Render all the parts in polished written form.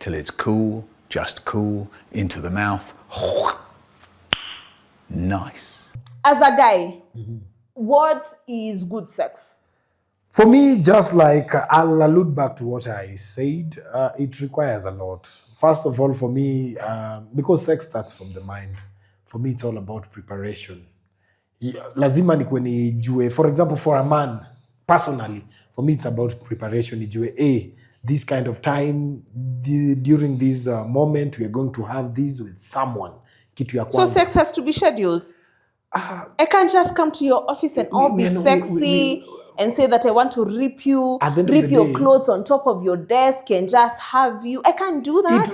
till it's cool, just cool, into the mouth. Nice. As a guy, what is good sex? For me, just like I'll allude back to what I said, it requires a lot. First of all, for me, because sex starts from the mind, for me, it's all about preparation. Lazima nikuwe nijue, for example, for a man, personally, for me, it's about preparation. Nijue, this kind of time, during this moment, we are going to have this with someone. Kitu ya So kwanza. sex has to be scheduled? I can't just come to your office and all be sexy and say that I want to rip your clothes on top of your desk and just have you. I can't do that.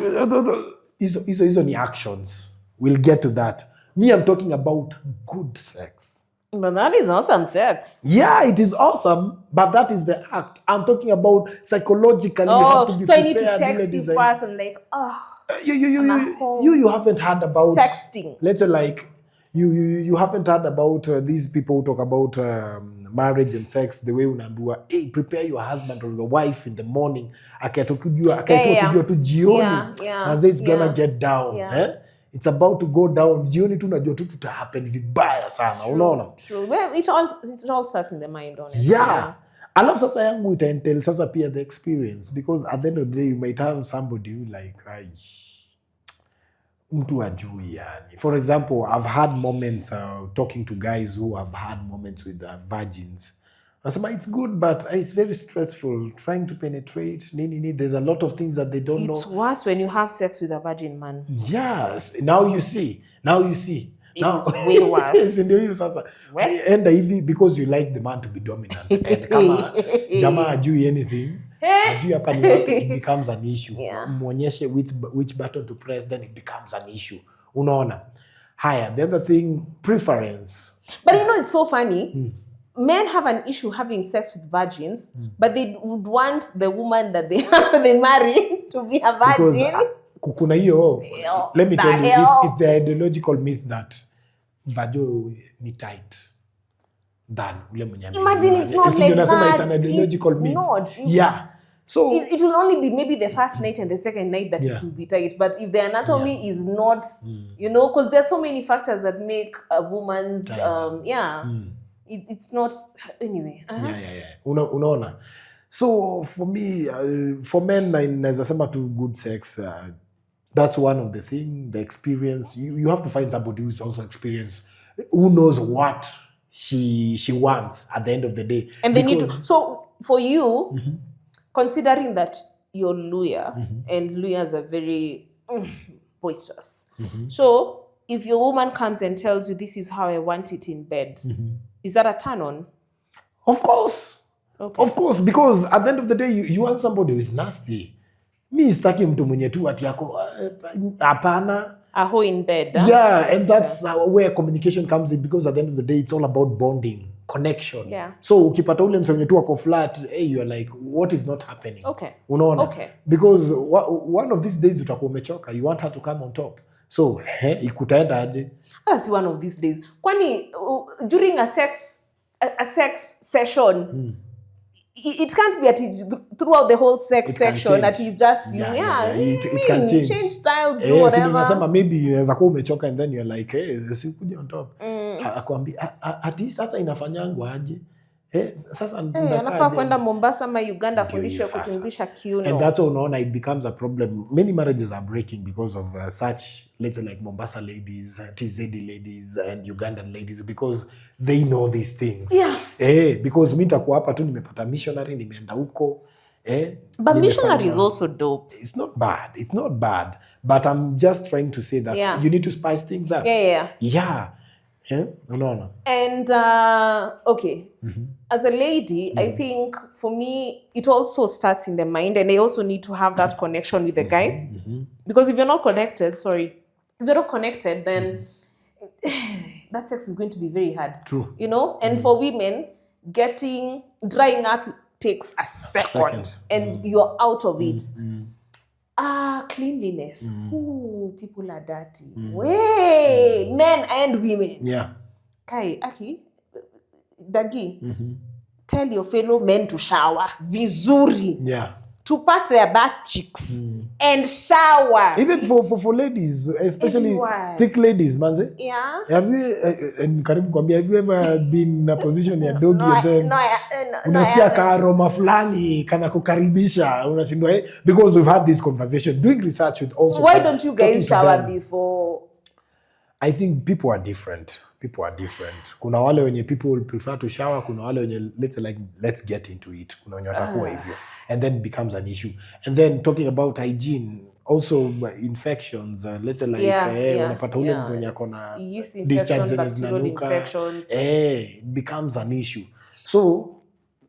Hizo ni actions. We'll get to that. Me, I'm talking about good sex. But that is awesome sex. Yeah, it is awesome, but that is the act. I'm talking about psychologically. You have to be so prepared. I need to text you first and like, you haven't heard about sexting. Let's say like you haven't heard about these people who talk about marriage and sex the way unaambiwa, hey, prepare your husband or your wife in the morning. Akaitokujua tu jioni. And then it's gonna get down. It's about to go down. Jioni tu unajua tu tuta happen vibaya sana. Unaona? True. Well, it all starts in the mind, honestly. Yeah. Alafu sasa yangu itaentel sasa pia the experience, because at the end of the day you might have somebody who like mtu ajui yani. For example, I've had moments talking to guys who have had moments with virgins. Nasema it's good, but it's very stressful trying to penetrate. There's a lot of things that they don't know. It's worse when you have sex with a virgin man. Yes. Now you see. It's way worse. Ndio hiyo sasa. Enda hivi because you like the man to be dominant. And kama jamaa ajui anything, ajui hapa ni wapi, it becomes an issue. Muonyeshe which button to press, then it becomes an issue. Unaona? Haya, the other thing, preference. But you know, it's so funny. Men have an issue having sex with virgins, but they would want the woman that they marry to be a virgin. Because kuna hiyo, let me tell you, it's the ideological myth that vajo ni tight than ule mwenye. Imagine it's not like that. It's an ideological myth. Not. Yeah. So it will only be maybe the first night and the second night that it will be tight. But if the anatomy is not, because there's so many factors that make a woman's, it's not, anyway. Unaona. So for me, for men, naweza sema to good sex, that's one of the things, the experience. You have to find somebody who's also experienced, who knows what she wants at the end of the day. And they need to. So for you, considering that you're Luya, and Luyas are very boisterous. So if your woman comes and tells you, this is how I want it in bed, is that a turn on? Of course. Okay. Of course, because at the end of the day, you want somebody who is nasty. Mi sitaki mtu mwenye tu ati yako hapana. A hoe in bed. Yeah, and that's where communication comes in, because at the end of the day, it's all about bonding, connection. Yeah. So ukipata ule mse mwenye tu ako flat, hey, you're like, what is not happening? Okay. Unaona? Okay. Because one of these days utakuwa umechoka, you want her to come on top. So, ikutaenda aje? That's one of these days. Kwani during a sex session, it can't be at throughout the whole sex section that he's just it can change styles, do whatever. Unasema maybe unaweza kuwa umechoka and then you're like, hey, sikuja on top. Akwambia at least hata inafanyangwa aje? Sasa anafaa kwenda Mombasa ama Uganda fundishwe kutungisha kiuno. And that's all unaona, it becomes a problem. Many marriages are breaking because of such, let's say like Mombasa ladies, TZ ladies and Ugandan ladies, because they know these things. Because mi nitakuwa hapa tu nimepata missionary, nimeenda huko. But missionary is also dope. It's not bad. But I'm just trying to say that you need to spice things up. Yeah. Unaona. And okay, as a lady, I think for me it also starts in the mind, and I also need to have that connection with the guy, because if you're not connected, then that sex is going to be very hard. True. And for women, drying up takes a second. And you're out of it. Cleanliness. Ooh, people are dirty. Way, men and women. Yeah. Kai, Aki, Dagi, tell your fellow men to shower. Vizuri. Yeah. to pat their back cheeks and shower. Even for ladies, especially Everywhere. thick ladies, manze. Yeah. Have you ever been in a position ya doggy and then unasikia ka aroma fulani kana kukaribisha unashindwa because we've had this conversation doing research with also. Why don't you guys shower before? I think people are different. Kuna wale wenye people will prefer to shower, kuna wale wenye let's get into it. Kuna wenye watakuwa hivyo. And then it becomes an issue. And then talking about hygiene, also infections, unapata ule mtu mwenye akona discharge zenye zinanuka. It becomes an issue. So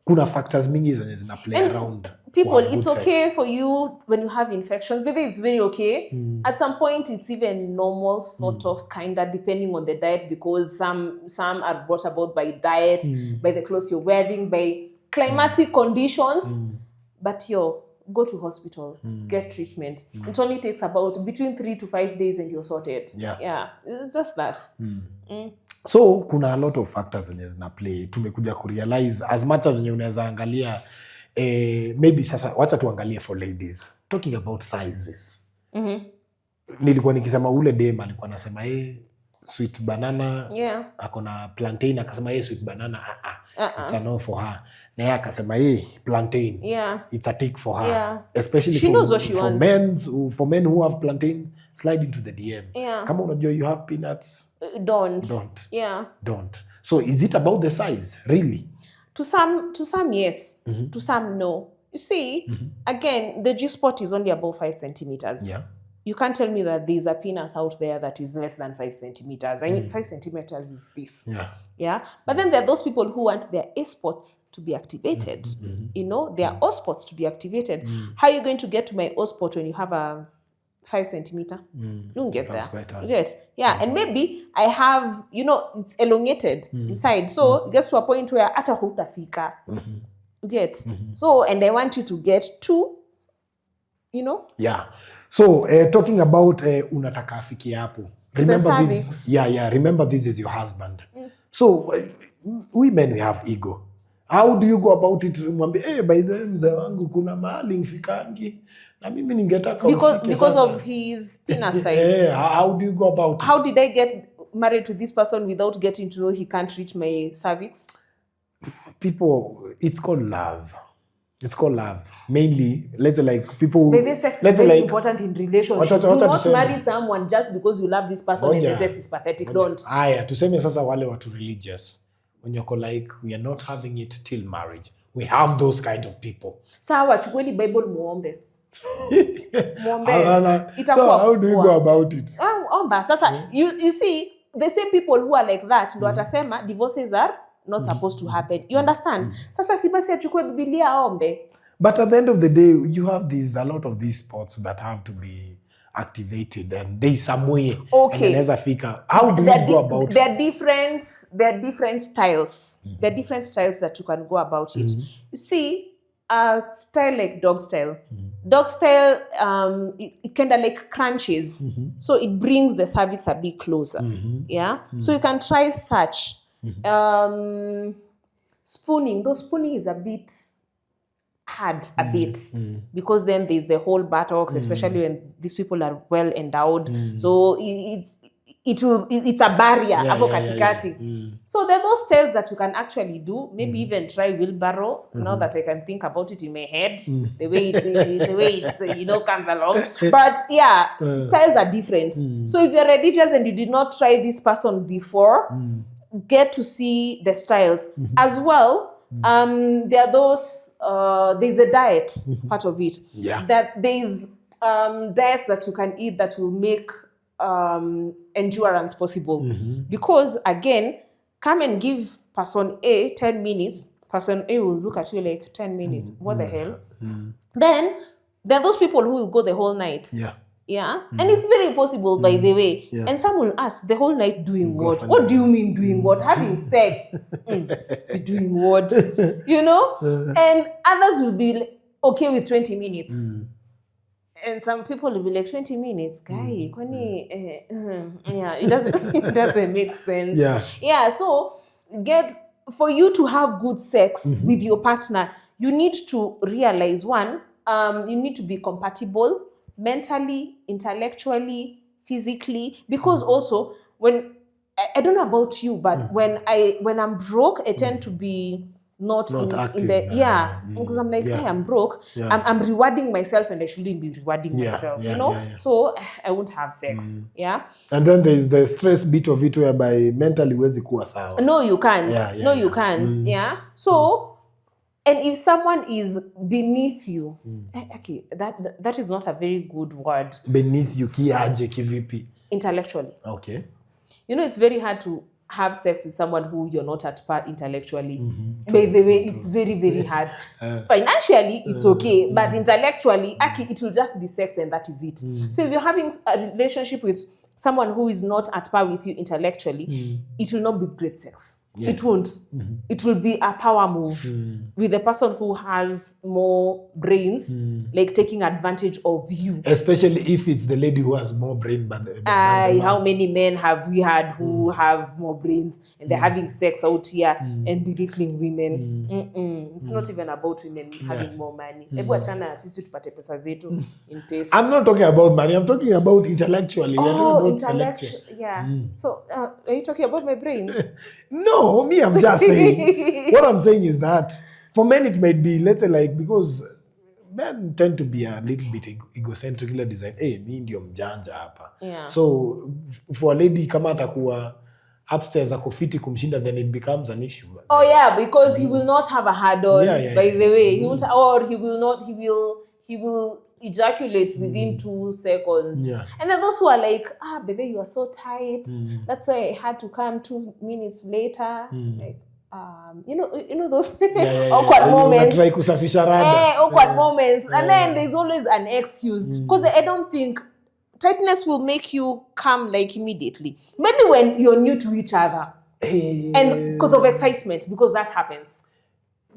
kuna factors mingi zenye zina play around. People, it's okay for you when you have infections, but it's very okay. At some point, it's even normal, sort of, kinda, depending on the diet, because some are brought about by diet, by the clothes you're wearing, by climatic conditions. But go to hospital, get treatment. It only takes about between 3 to 5 days and you're sorted. Yeah, it's just that. So kuna a lot of factors zenye zina play. Tumekuja kurealize as much as zenye unaweza angalia maybe sasa wacha tuangalie for ladies. Talking about sizes. Nilikuwa nikisema ule dem alikuwa anasema sweet banana, akona plantain, akasema sweet banana it's a no for her. Na yeye akasema plantain, it's a tick for her. Especially she knows what she wants. For men who have plantain, slide into the DM. Kama unajua you have peanuts, don't. So is it about the size really? To some yes, to some no. You see, again, the G-spot is only above 5 centimeters. You can't tell me that there's a penis out there that is less than 5 centimeters. I mean, 5 centimeters is this. But then there are those people who want their A spots to be activated. Their O spots to be activated. How are you going to get to my O spot when you have a 5 centimeter? You don't get there. You get, and maybe I have, it's elongated inside. So it gets to a point where ata hutafika. You get. So, and I want you to get to, So, talking about unataka afiki hapo. Remember this. Remember this is your husband. So, women we have ego. How do you go about it? Mwambie, by the way, mzee wangu kuna mahali ufikangi. Na mimi ningetaka because of his penis size. How do you go about it? How did I get married to this person without getting to know he can't reach my cervix? People, it's called love. Mainly, let's say like people. Maybe sex is very important in relationships. Do not marry someone just because you love this person and the sex is pathetic. Don't. Tuseme sasa wale watu religious. When you're like, we are not having it till marriage. We have those kind of people. Sawa, chukueni Bible muombe. So how do you go about it? Omba. Sasa, you see, the same people who are like that, ndo watasema divorces are not supposed to happen. You understand? Sasa si basi achukue Biblia aombe. But at the end of the day, you have a lot of these spots that have to be activated, and there is some way. Okay. How do you go about it? There are different styles. There are different styles that you can go about it. You see, a style like dog style. Dog style, it kind of like crunches. So it brings the cervix a bit closer. So you can try such. Spooning, though spooning is a bit hard, because then there's the whole buttocks, especially when these people are well endowed. So it's a barrier hapo katikati. So there are those styles that you can actually do. Maybe even try wheelbarrow. Now that I can think about it in my head, the way it's comes along. But styles are different. So if you're religious and you did not try this person before, get to see the styles as well. There are those there's a diet part of it, that there's diets that you can eat that will make endurance possible, because again, come and give person A 10 minutes, person A will look at you like 10 minutes, what the hell. Then there are those people who will go the whole night. And it's very possible, by the way. And some will ask, the whole night doing what? What do you mean doing what? Having sex. Doing what? And others will be okay with 20 minutes. And some people will be like, 20 minutes, guy, it doesn't make sense. So for you to have good sex with your partner, you need to realize, one, you need to be compatible mentally, intellectually, physically, because also when I don't know about you, but when I'm broke, I tend to be not active. in the because I'm like, hey, I'm broke. I'm rewarding myself, and I shouldn't be rewarding myself, you know. So I won't have sex. And then there's the stress bit of it whereby mentally huwezi kuwa sawa. No, you can't. You can't. So and if someone is beneath you, okay, that is not a very good word. Beneath you kiaje kivipi? Intellectually. Okay. You know, it's very hard to have sex with someone who you're not at par intellectually. By the way, it's very, very hard. Financially, it's okay, but intellectually, it will just be sex and that is it. So if you're having a relationship with someone who is not at par with you intellectually, it will not be great sex. Yes. It won't. It will be a power move with the person who has more brains, like taking advantage of you. Especially if it's the lady who has more brain than the man. How many men have we had who have more brains and they're having sex out here and belittling women? It's not even about women having more money. Hebu achana sisi tupate pesa zetu in pesa. I'm not talking about money. I'm talking about intellectually. Oh, intellectual. Yeah. So, are you talking about my brains? No, me, I'm just saying. What I'm saying is that for men it might be, let's say, like, because men tend to be a little bit egocentric, design. Hey, me ndio mjanja hapa. So for a lady kama atakuwa upstairs akofiti kumshinda, then it becomes an issue. Oh yeah, because he will not have a hard-on. By the way, he won't, or he will not. He will ejaculate within 2 seconds. And then those who are like, baby, you are so tight. That's why I had to come 2 minutes later. Like, you know those awkward moments. Try kusafisha rada. Awkward moments. And then there's always an excuse. Because I don't think tightness will make you come like immediately. Maybe when you're new to each other. And because of excitement, because that happens.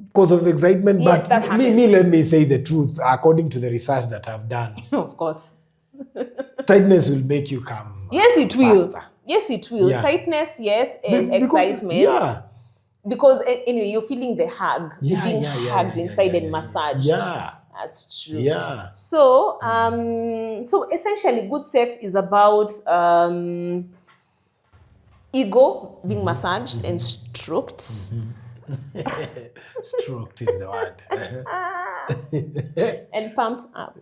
Because of excitement, yes, but let me say the truth, according to the research that I've done. Of course. Tightness will make you come. Yes, it will. Faster. Yes, it will. Tightness, yes, and excitement. Because anyway, you're feeling the hug. You're being hugged inside and massaged. That's true. So, so essentially, good sex is about ego being massaged and stroked. Stroked is the word. And pumped up.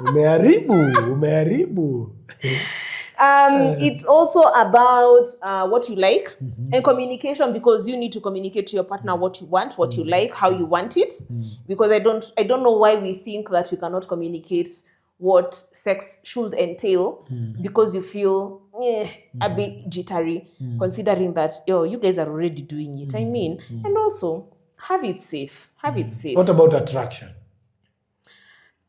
Umeharibu. It's also about what you like and communication, because you need to communicate to your partner what you want, what you like, how you want it. Because I don't know why we think that we cannot communicate what sex should entail because you feel a bit jittery, considering that you guys are already doing it. I mean, and also have it safe. What about attraction?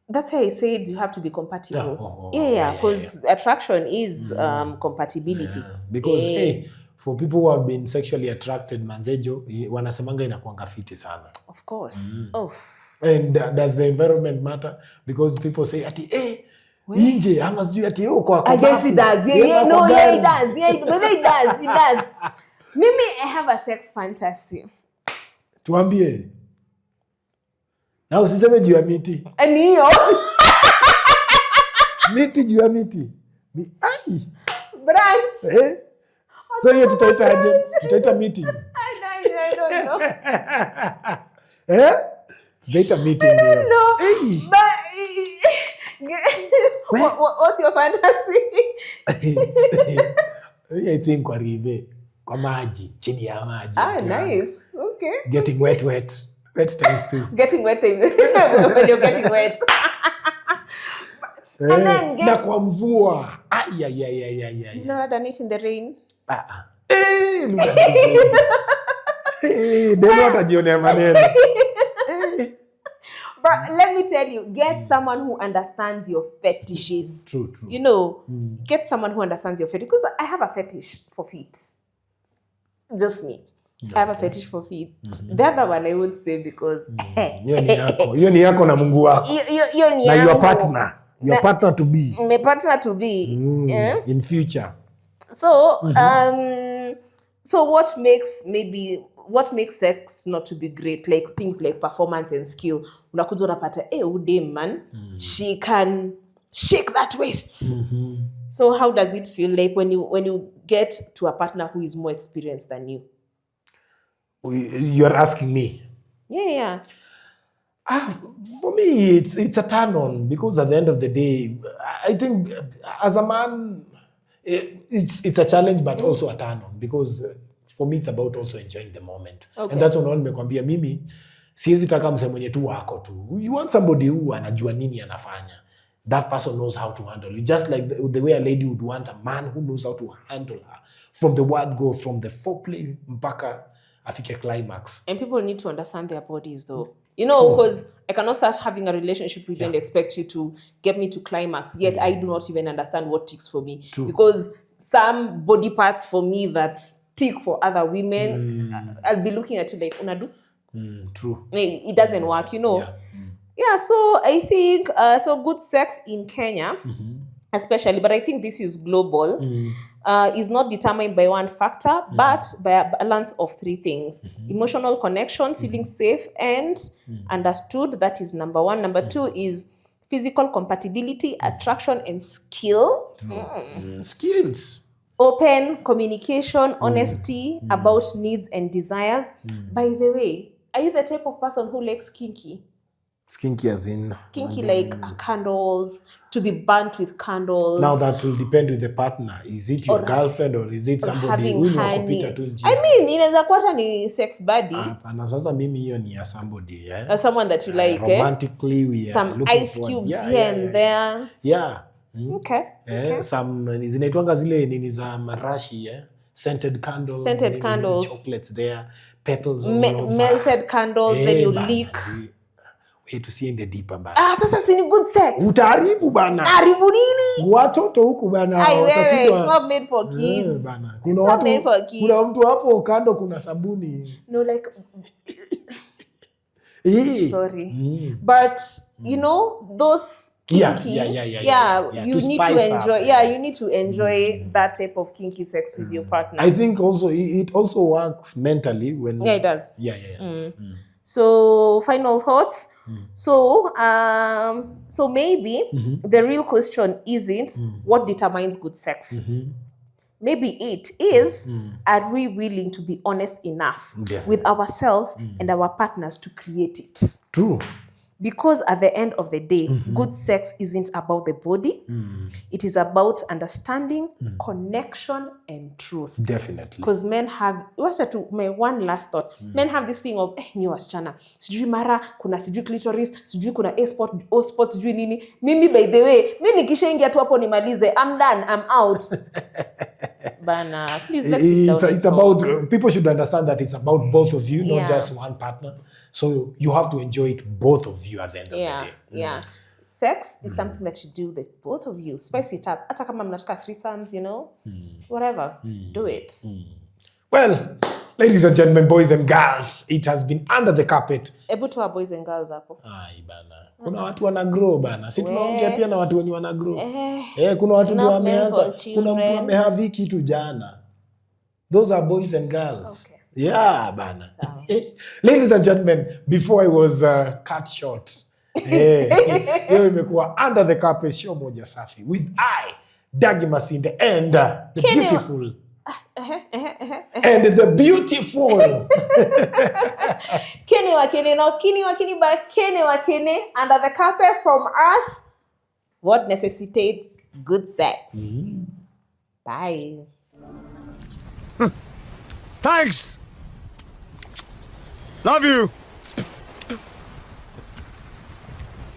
That's why I said you have to be compatible. Because attraction is compatibility. Because for people who have been sexually attracted, manzejo wanasemanga inakuanga fiti sana. Of course. And does the environment matter? Because people say ati inje ama sijui ati kwa I guess it does. It does. It does. Mimi, I have a sex fantasy. Tuambie. Na usiseme juu ya miti. Niyo. Miti juu ya miti. Branch. So hiyo tutaita meeting. I don't know. Tutaita meeting hiyo. No. What's your fantasy? I think kwa rive, kwa maji, chini ya maji. Nice. Okay. Getting wet. Wet times 2. Getting wet when you're getting wet. And then na kwa mvua. You never done it in the rain? Ndio watajionea maneno. But let me tell you, get someone who understands your fetishes. True. You know, get someone who understands your fetish. Because I have a fetish for feet. Just me. I have a fetish for feet. The other one I would say because hiyo ni yako na Mungu wako. Na your partner. Your partner to be. My partner to be. In future. So, so what makes maybe what makes sex not to be great, like things like performance and skill. Unakuja unapata, udem man, she can shake that waist. So how does it feel like when you get to a partner who is more experienced than you? You're asking me? Yeah. For me, it's a turn on, because at the end of the day, I think as a man, it's a challenge, but also a turn on, because for me it's about also enjoying the moment. Okay. And that's what nimekwambia mimi siwezi taka mse mwenye tu wako tu. You want somebody who anajua nini anafanya. That person knows how to handle you, just like the way a lady would want a man who knows how to handle her from the word go, from the foreplay mpaka afike climax. And people need to understand their bodies though. You know, because I cannot start having a relationship with you and expect you to get me to climax. Yet I do not even understand what ticks for me. True. Because some body parts for me that tick for other women, I'll be looking at you like, unadu? True. It doesn't work, you know. Yeah, so I think, so good sex in Kenya, especially, but I think this is global, is not determined by one factor, but by a balance of three things. Emotional connection, feeling safe and understood. That is number one. Number two is physical compatibility, attraction, and skill. Skills. Open communication, honesty about needs and desires. By the way, are you the type of person who likes kinky? Kinky as in? Kinky like candles, to be burnt with candles. Now that will depend with the partner. Is it your girlfriend or is it somebody who ni wakupita tu njia? I mean, inaweza kuwa hata ni sex buddy. Na sasa mimi hiyo ni ya somebody, someone that you like, romantically we some are looking ice forward. cubes here and there. Yeah. Okay. Some zinaitwanga zile nini za marashi, scented candles. Scented candles. Chocolates there. Petals all over. Melted candles, then you leak. To see in the deeper bana. Sasa si ni good sex. Utaharibu bana. Haribu nini? Watoto huku bana. It's not made for kids. Bana. It's not made for kids. Kuna mtu hapo kando kuna sabuni. No, like sorry. But you know, those kinky, you need to enjoy. You need to enjoy that type of kinky sex with your partner. I think also it also works mentally when. Yeah, it does. Yeah. So final thoughts. So maybe the real question isn't what determines good sex. Maybe it is, are we willing to be honest enough with ourselves and our partners to create it? True. Because at the end of the day, good sex isn't about the body. It is about understanding, connection, and truth. Definitely. Because men have, my one last thought, men have this thing of, ni wasichana, sijui mara, kuna sijui clitoris, sijui kuna A-spot, O-spot, sijui nini. Mimi, by the way, mimi nikishaingia tu hapo nimalize, I'm done, I'm out. Bana, please let's sit down. It's about, people should understand that it's about both of you, not just one partner. So you have to enjoy it, both of you, at the end of the day. Yeah. Sex is something that you do with both of you. Spice it up. Hata kama mnataka threesomes, you know, whatever, do it. Well, ladies and gentlemen, boys and girls, it has been under the carpet. Ebu tuwa boys and girls hapo. Ai bana. Kuna watu wana grow bana. Si tunaongea pia na watu wenye wana grow. Kuna watu ndio wameanza. Kuna mtu amehavi kitu jana. Those are boys and girls. Okay. Yeah, bana. Ladies and gentlemen, before I was cut short, hiyo imekuwa under the carpet show moja safi with Dagi Masinde and the beautiful and the beautiful Kenny Wakene, no Kenny Wakene, but Kenny Wakene under the carpet from us. What necessitates good sex? Bye. Thanks. Love you.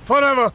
Forever.